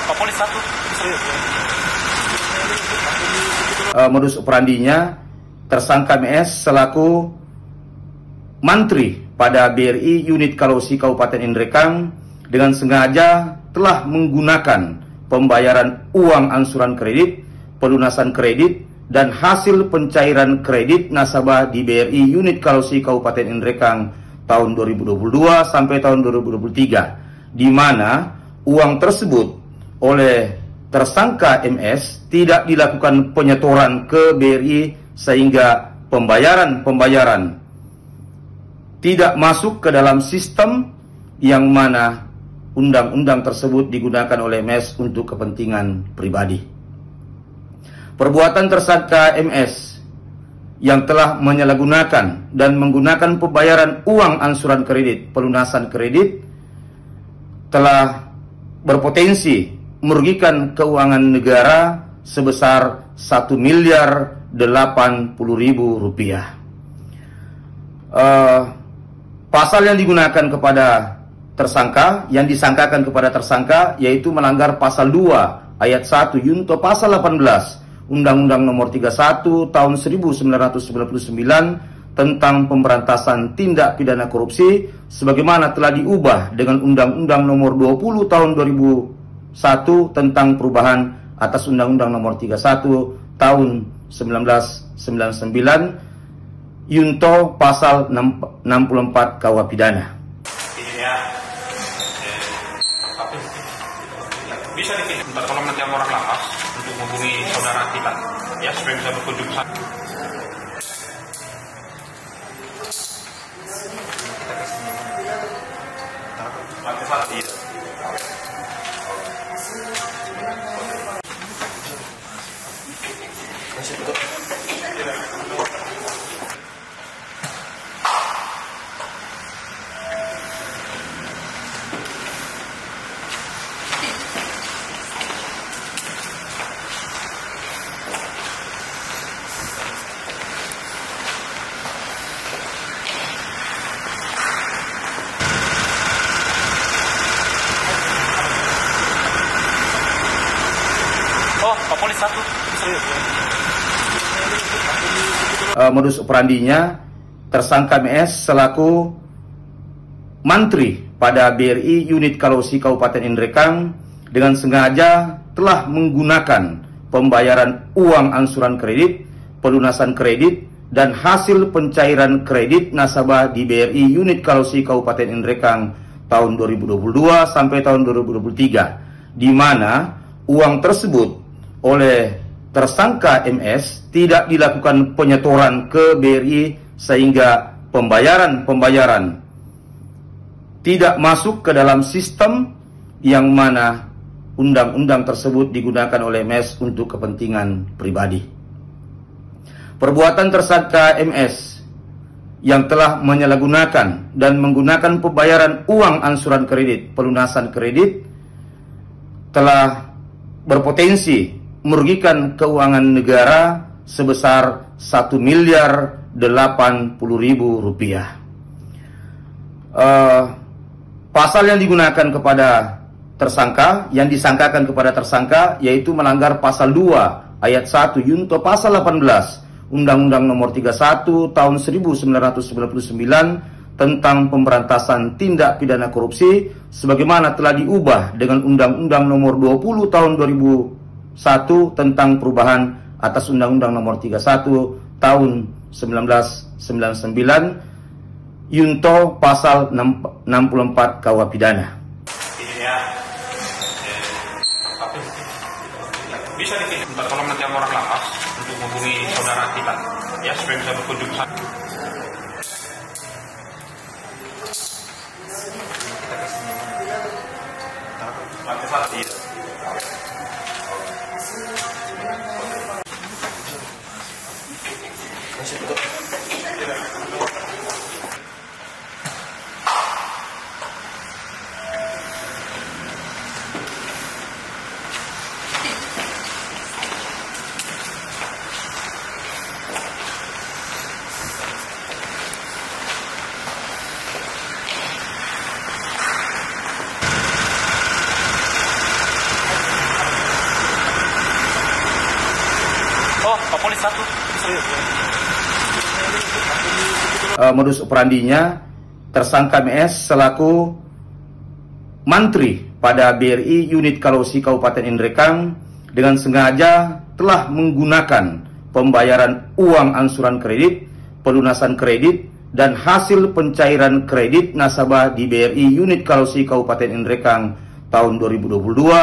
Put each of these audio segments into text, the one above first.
Kapolres 1. Modus operandinya, tersangka MS selaku mantri pada BRI unit Kalosi Kabupaten Indrekang dengan sengaja telah menggunakan pembayaran uang angsuran kredit, pelunasan kredit, dan hasil pencairan kredit nasabah di BRI unit Kalosi Kabupaten Indrekang tahun 2022 sampai tahun 2023, di mana uang tersebut oleh tersangka MS tidak dilakukan penyetoran ke BRI sehingga pembayaran tidak masuk ke dalam sistem yang mana undang-undang tersebut digunakan oleh MS untuk kepentingan pribadi. Perbuatan tersangka MS yang telah menyalahgunakan dan menggunakan pembayaran uang angsuran kredit, pelunasan kredit, telah berpotensi merugikan keuangan negara sebesar 1.080.000.000 rupiah. Pasal yang digunakan kepada tersangka, yang disangkakan kepada tersangka, yaitu melanggar pasal 2 ayat 1 Yunto pasal 18 Undang-Undang Nomor 31 Tahun 1999 tentang pemberantasan tindak pidana korupsi, sebagaimana telah diubah dengan Undang-Undang Nomor 20 Tahun 2001 tentang perubahan atas Undang-Undang Nomor 31 Tahun 1999 Yunto pasal 64 KUH Pidana. Bisa dikirim, tolong nanti orang lapas untuk menghubungi saudara kita, ya, supaya bisa berkunjung sana. Kapolres 1. Modus operandinya, tersangka MS selaku mantri pada BRI unit Kalosi Kabupaten Indrekang dengan sengaja telah menggunakan pembayaran uang angsuran kredit, pelunasan kredit, dan hasil pencairan kredit nasabah di BRI unit Kalosi Kabupaten Indrekang tahun 2022 sampai tahun 2023, di mana uang tersebut oleh tersangka MS tidak dilakukan penyetoran ke BRI sehingga pembayaran tidak masuk ke dalam sistem yang mana undang-undang tersebut digunakan oleh MS untuk kepentingan pribadi. Perbuatan tersangka MS yang telah menyalahgunakan dan menggunakan pembayaran uang angsuran kredit, pelunasan kredit, telah berpotensi merugikan keuangan negara sebesar 1.080.000.000 rupiah. Pasal yang digunakan kepada tersangka, yang disangkakan kepada tersangka, yaitu melanggar pasal 2 ayat 1 Yunto pasal 18 Undang-Undang Nomor 31 Tahun 1999 tentang pemberantasan tindak pidana korupsi, sebagaimana telah diubah dengan Undang-Undang Nomor 20 Tahun 2001 tentang perubahan atas Undang-Undang Nomor 31 Tahun 1999 Yunto pasal 64 KUH Pidana. Bisa dikirim, tolong nanti orang lapas untuk menghubungi saudara kita, ya, supaya bisa berkunjung sana. Kita kasih Oh, Pak Polis satu. Modus operandinya, tersangka MS selaku mantri pada BRI Unit Kalosi Kabupaten Indrekang dengan sengaja telah menggunakan pembayaran uang angsuran kredit, pelunasan kredit, dan hasil pencairan kredit nasabah di BRI Unit Kalosi Kabupaten Indrekang tahun 2022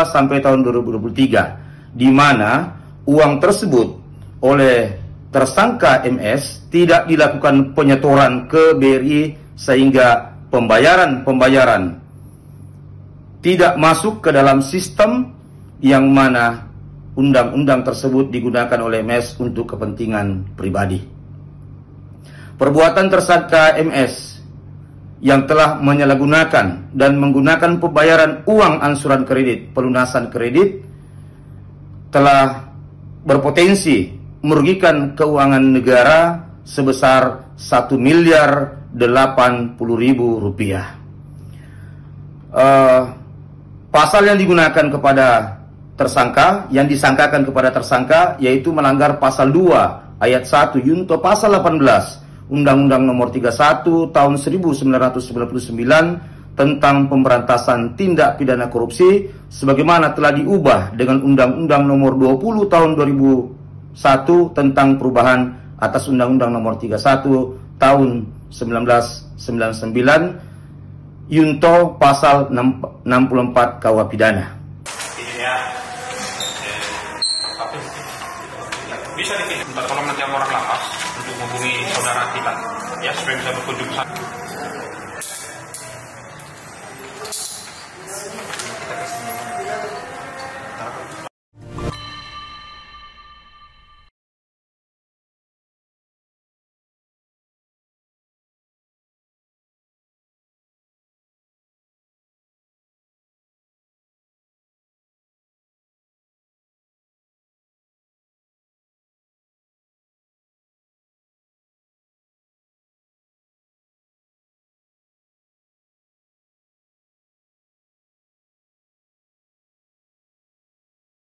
sampai tahun 2023, di mana uang tersebut oleh tersangka MS tidak dilakukan penyetoran ke BRI sehingga pembayaran tidak masuk ke dalam sistem yang mana undang-undang tersebut digunakan oleh MS untuk kepentingan pribadi. Perbuatan tersangka MS yang telah menyalahgunakan dan menggunakan pembayaran uang angsuran kredit, pelunasan kredit, telah berpotensi merugikan keuangan negara sebesar 1.080.000 rupiah. Pasal yang digunakan kepada tersangka, yang disangkakan kepada tersangka, yaitu melanggar pasal 2 ayat 1 Yunto pasal 18 Undang-Undang Nomor 31 tahun 1999 tentang pemberantasan tindak pidana korupsi, sebagaimana telah diubah dengan Undang-Undang Nomor 20 tahun 2001 tentang perubahan atas Undang-Undang Nomor 31 tahun 1999 Yunto pasal 64 KUH Pidana. Bisa minta tolong nanti sama orang lapas untuk menghubungi saudara kita, ya, supaya bisa berkunjung.